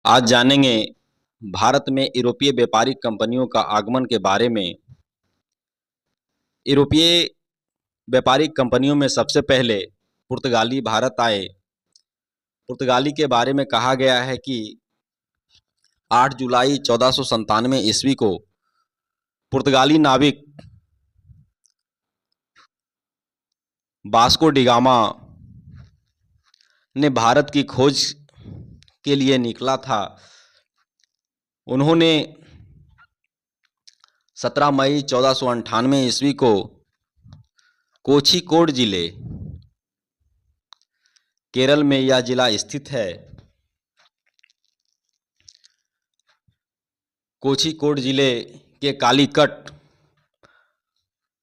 आज जानेंगे भारत में यूरोपीय व्यापारिक कंपनियों का आगमन के बारे में। यूरोपीय व्यापारिक कंपनियों में सबसे पहले पुर्तगाली भारत आए। पुर्तगाली के बारे में कहा गया है कि 8 जुलाई 1497 ईस्वी को पुर्तगाली नाविक वास्को डी गामा ने भारत की खोज के लिए निकला था। उन्होंने 17 मई 1498 ईस्वी को कोझिकोड जिले, केरल में यह जिला स्थित है। कोझिकोड जिले के कालीकट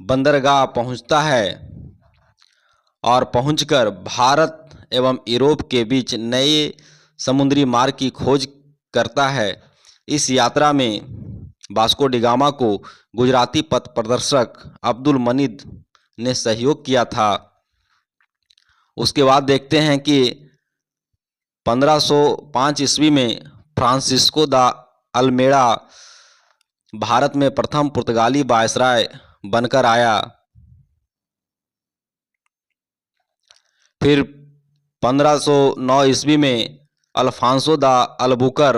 बंदरगाह पहुंचता है और पहुंचकर भारत एवं यूरोप के बीच नए समुद्री मार्ग की खोज करता है। इस यात्रा में वास्को डी गामा को गुजराती पथ प्रदर्शक अब्दुल मनीद ने सहयोग किया था। उसके बाद देखते हैं कि 1505 ईस्वी में फ्रांसिस्को दा अल्मेड़ा भारत में प्रथम पुर्तगाली वायसराय बनकर आया। फिर 1509 ईस्वी में अल्फांसो दा अल्बुकर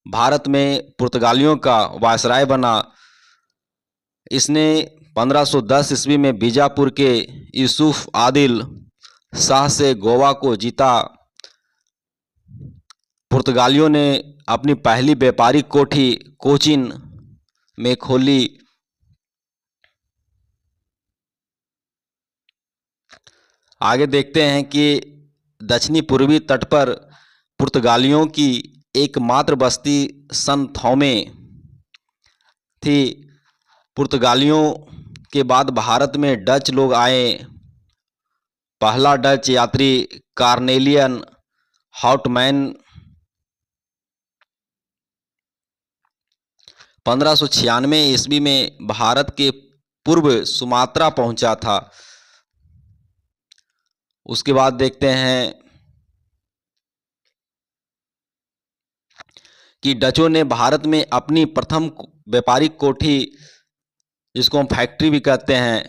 भारत में पुर्तगालियों का वायसराय बना। इसने 1510 ईस्वी में बीजापुर के यूसुफ आदिल शाह से गोवा को जीता। पुर्तगालियों ने अपनी पहली व्यापारिक कोठी कोचीन में खोली। आगे देखते हैं कि दक्षिणी पूर्वी तट पर पुर्तगालियों की एकमात्र बस्ती सन थोमे थी। पुर्तगालियों के बाद भारत में डच लोग आए। पहला डच यात्री कार्नेलियन हाउटमैन 1596 ईस्वी में भारत के पूर्व सुमात्रा पहुंचा था। उसके बाद देखते हैं कि डचों ने भारत में अपनी प्रथम व्यापारिक कोठी, जिसको हम फैक्ट्री भी कहते हैं,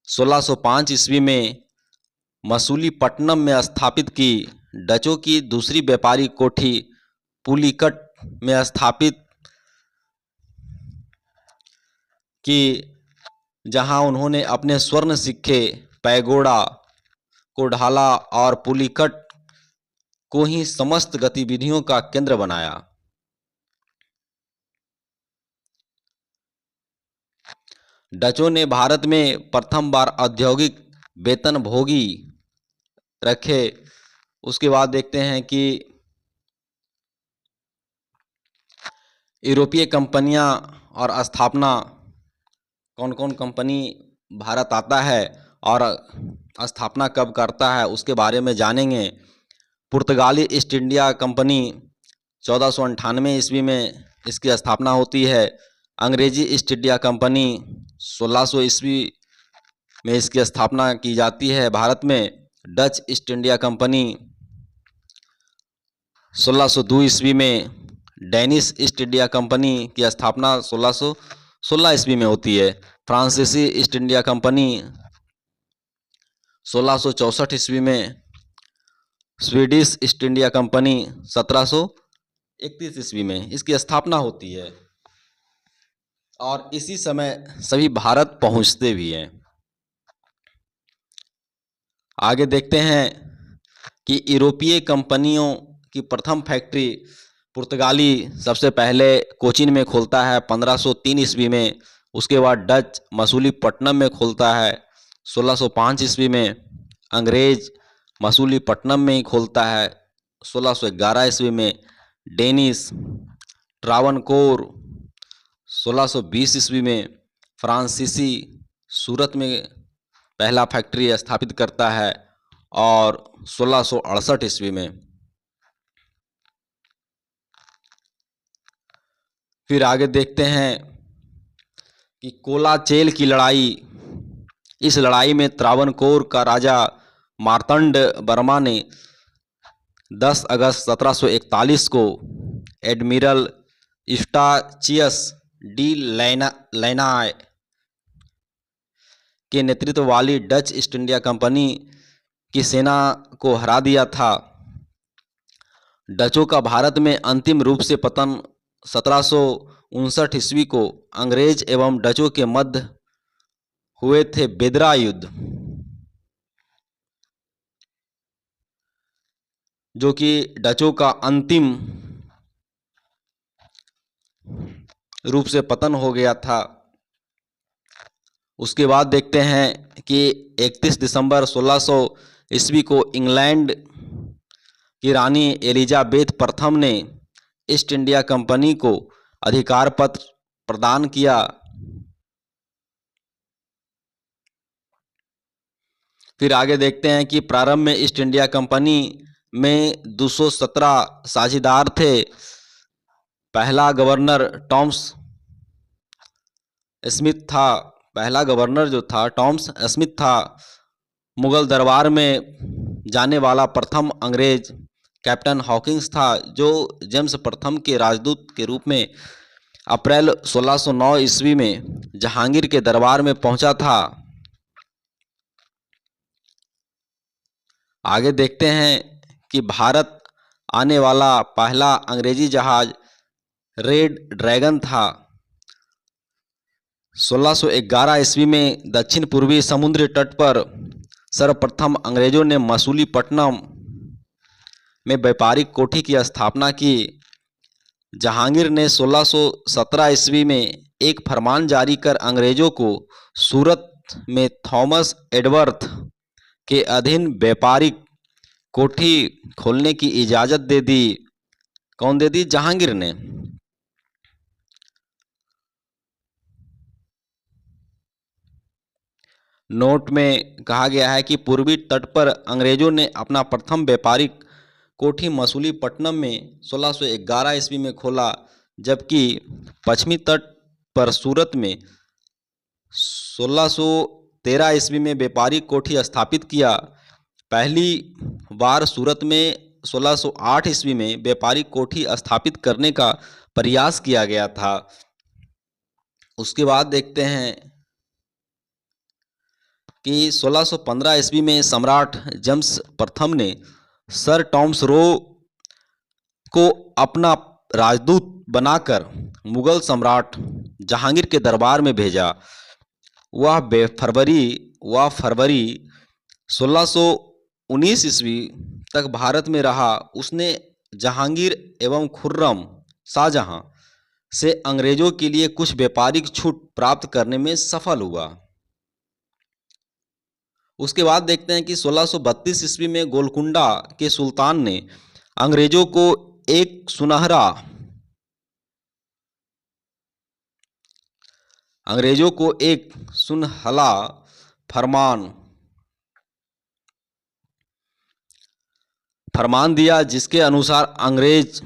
1605 ईस्वी में मसूलीपट्टनम में स्थापित की। डचों की दूसरी व्यापारिक कोठी पुलिकट में स्थापित की, जहां उन्होंने अपने स्वर्ण सिक्के पैगोडा को ढाला और पुलिकट को ही समस्त गतिविधियों का केंद्र बनाया। डचों ने भारत में प्रथम बार औद्योगिक वेतनभोगी रखे। उसके बाद देखते हैं कि यूरोपीय कंपनियां और स्थापना, कौन कौन कंपनी भारत आता है और स्थापना कब करता है, उसके बारे में जानेंगे। पुर्तगाली ईस्ट इंडिया कंपनी 1498 ईस्वी में इसकी स्थापना होती है। अंग्रेजी ईस्ट इंडिया कंपनी 1600 ईस्वी में इसकी स्थापना की जाती है भारत में। डच ईस्ट इंडिया कंपनी 1602 ईस्वी में। डेनिश ईस्ट इंडिया कंपनी की स्थापना 1616 ईस्वी में होती है। फ्रांसीसी ईस्ट इंडिया कंपनी 1664 ईस्वी में। स्वीडिश ईस्ट इंडिया कंपनी 1731 ईस्वी में इसकी स्थापना होती है और इसी समय सभी भारत पहुंचते भी हैं। आगे देखते हैं कि यूरोपीय कंपनियों की प्रथम फैक्ट्री पुर्तगाली सबसे पहले कोचीन में खोलता है 1503 ईस्वी में। उसके बाद डच मसूलीपट्टनम में खोलता है 1605 ईस्वी में। अंग्रेज मसूलीपट्टनम में ही खोलता है 1611 ईस्वी में। डेनिश ट्रावनकोर 1620 ईस्वी में। फ्रांसीसी सूरत में पहला फैक्ट्री स्थापित करता है और 1668 ईस्वी में। फिर आगे देखते हैं कि कोलाचेल की लड़ाई। इस लड़ाई में त्रावणकोर का राजा मार्तंड वर्मा ने 10 अगस्त 1741 को एडमिरल स्टाचियस डी लैनाय के नेतृत्व वाली डच ईस्ट इंडिया कंपनी की सेना को हरा दिया था। डचों का भारत में अंतिम रूप से पतन 1759 ईस्वी को अंग्रेज एवं डचों के मध्य हुए थे बेदरा युद्ध, जो कि डचों का अंतिम रूप से पतन हो गया था। उसके बाद देखते हैं कि 31 दिसंबर 1600 ईस्वी को इंग्लैंड की रानी एलिजाबेथ प्रथम ने ईस्ट इंडिया कंपनी को अधिकार पत्र प्रदान किया। फिर आगे देखते हैं कि प्रारंभ में ईस्ट इंडिया कंपनी में 217 साझेदार थे। पहला गवर्नर टॉमस स्मिथ था। पहला गवर्नर जो था टॉमस स्मिथ था। मुगल दरबार में जाने वाला प्रथम अंग्रेज कैप्टन हॉकिंस था, जो जेम्स प्रथम के राजदूत के रूप में अप्रैल 1609 ईस्वी में जहांगीर के दरबार में पहुंचा था। आगे देखते हैं कि भारत आने वाला पहला अंग्रेजी जहाज रेड ड्रैगन था। 1611 ईस्वी में दक्षिण पूर्वी समुद्री तट पर सर्वप्रथम अंग्रेजों ने मसूलीपट्टनम में व्यापारिक कोठी की स्थापना की। जहांगीर ने 1617 ईस्वी में एक फरमान जारी कर अंग्रेजों को सूरत में थॉमस एडवर्थ के अधीन व्यापारिक कोठी खोलने की इजाज़त दे दी। कौन दे दी? जहांगीर ने। नोट में कहा गया है कि पूर्वी तट पर अंग्रेजों ने अपना प्रथम व्यापारिक कोठी मसूलीपट्टनम में 1611 ईस्वी में खोला, जबकि पश्चिमी तट पर सूरत में 1613 ईस्वी में व्यापारिक कोठी स्थापित किया। पहली बार सूरत में 1608 ईस्वी में व्यापारिक कोठी स्थापित करने का प्रयास किया गया था। उसके बाद देखते हैं कि 1615 ईस्वी में सम्राट जेम्स प्रथम ने सर टॉमस रो को अपना राजदूत बनाकर मुगल सम्राट जहांगीर के दरबार में भेजा। वह फरवरी 1619 ईस्वी तक भारत में रहा। उसने जहांगीर एवं खुर्रम शाहजहां से अंग्रेजों के लिए कुछ व्यापारिक छूट प्राप्त करने में सफल हुआ। उसके बाद देखते हैं कि 1632 ईस्वी में गोलकुंडा के सुल्तान ने अंग्रेजों को एक सुनहला फरमान दिया, जिसके अनुसार अंग्रेज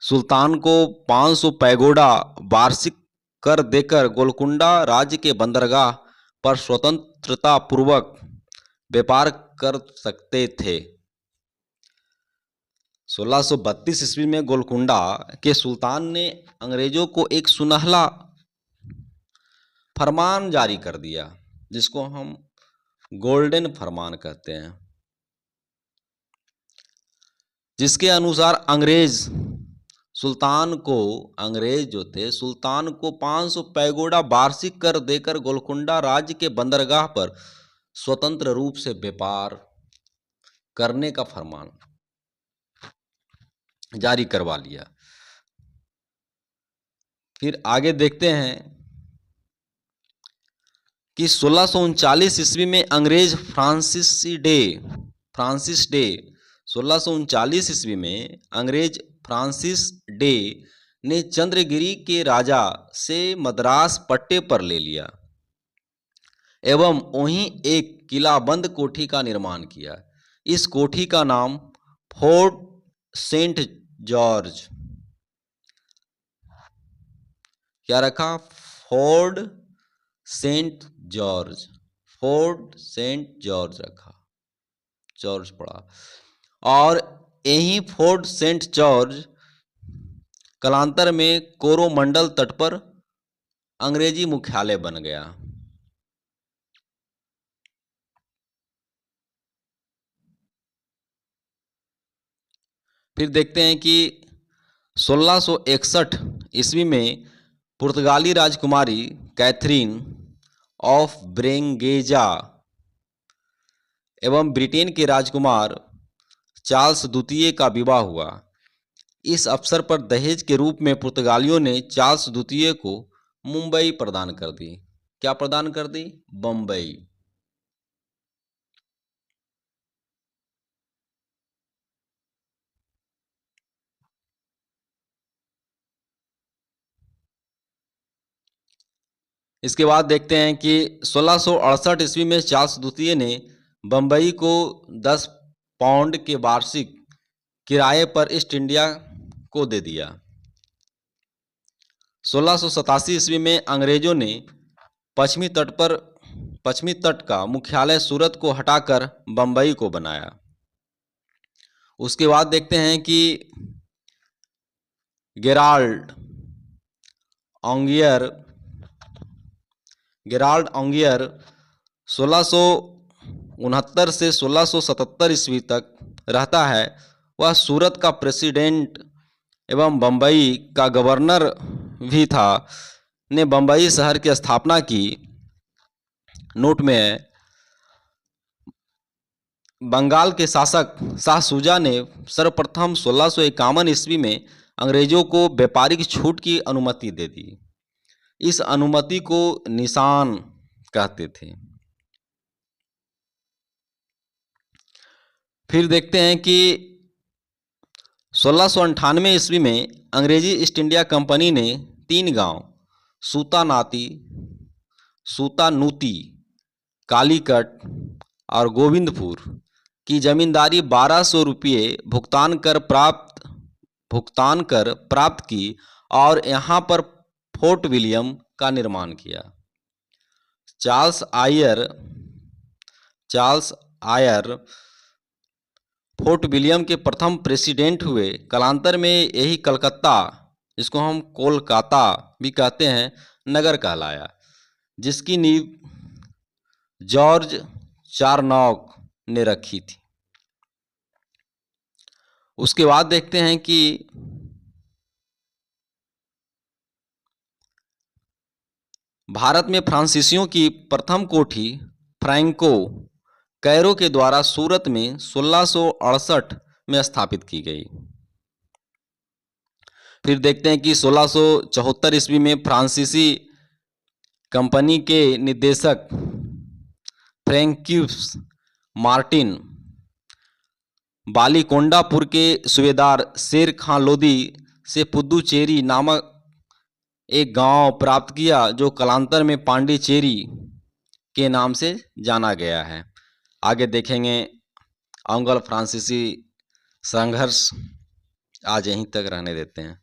सुल्तान को 500 पैगोडा वार्षिक कर देकर गोलकुंडा राज्य के बंदरगाह पर स्वतंत्रता पूर्वक व्यापार कर सकते थे। 1632 ईस्वी में गोलकुंडा के सुल्तान ने अंग्रेजों को एक सुनहला फरमान जारी कर दिया, जिसको हम गोल्डन फरमान कहते हैं, जिसके अनुसार अंग्रेज जो थे सुल्तान को 500 पैगोडा वार्षिक कर देकर गोलकुंडा राज्य के बंदरगाह पर स्वतंत्र रूप से व्यापार करने का फरमान जारी करवा लिया। फिर आगे देखते हैं कि 1639 ईस्वी में अंग्रेज फ्रांसिस डे 1639 ईस्वी में अंग्रेज फ्रांसिस डे ने चंद्रगिरी के राजा से मद्रास पट्टे पर ले लिया एवं वहीं एक किलाबंद कोठी का निर्माण किया। इस कोठी का नाम फोर्ट सेंट जॉर्ज क्या रखा? फोर्ट सेंट जॉर्ज रखा, जॉर्ज पड़ा। और यही फोर्ट सेंट जॉर्ज कालांतर में कोरोमंडल तट पर अंग्रेजी मुख्यालय बन गया। फिर देखते हैं कि 1661 ईस्वी में पुर्तगाली राजकुमारी कैथरीन ऑफ ब्रेंगेजा एवं ब्रिटेन के राजकुमार चार्ल्स द्वितीय का विवाह हुआ। इस अवसर पर दहेज के रूप में पुर्तगालियों ने चार्ल्स द्वितीय को मुंबई प्रदान कर दी। क्या प्रदान कर दी? बम्बई। इसके बाद देखते हैं कि 1668 ईस्वी में चार्ल्स द्वितीय ने बम्बई को 10 पाउंड के वार्षिक किराए पर ईस्ट इंडिया को दे दिया। 1687 ईस्वी में अंग्रेजों ने पश्चिमी तट का मुख्यालय सूरत को हटाकर बम्बई को बनाया। उसके बाद देखते हैं कि गेराल्ड ऑन्गियर 1669 से 1677 ईस्वी तक रहता है। वह सूरत का प्रेसिडेंट एवं बम्बई का गवर्नर भी था। ने बम्बई शहर की स्थापना की। नोट में है, बंगाल के शासक शाह शुजा ने सर्वप्रथम 1651 ईस्वी में अंग्रेजों को व्यापारिक छूट की अनुमति दे दी। इस अनुमति को निशान कहते थे। फिर देखते हैं कि 1698 ईस्वी में अंग्रेजी ईस्ट इंडिया कंपनी ने 3 गांव सूतानूती, कालीकट और गोविंदपुर की जमींदारी 1200 रुपये भुगतान कर प्राप्त की और यहाँ पर फोर्ट विलियम का निर्माण किया। चार्ल्स आयर फोर्ट विलियम के प्रथम प्रेसिडेंट हुए। कालांतर में यही कलकत्ता, जिसको हम कोलकाता भी कहते हैं, नगर कहलाया, जिसकी नींव जॉर्ज चारनॉक ने रखी थी। उसके बाद देखते हैं कि भारत में फ्रांसीसियों की प्रथम कोठी फ्रैंको कैरो के द्वारा सूरत में 1668 में स्थापित की गई। फिर देखते हैं कि 1674 ईस्वी में फ्रांसीसी कंपनी के निदेशक फ्रैंकिस मार्टिन बालीकोंडापुर के सूबेदार शेर खां लोदी से पुदुचेरी नामक एक गांव प्राप्त किया, जो कालांतर में पांडिचेरी के नाम से जाना गया है। आगे देखेंगे अंग्लो फ्रांसीसी संघर्ष। आज यहीं तक रहने देते हैं।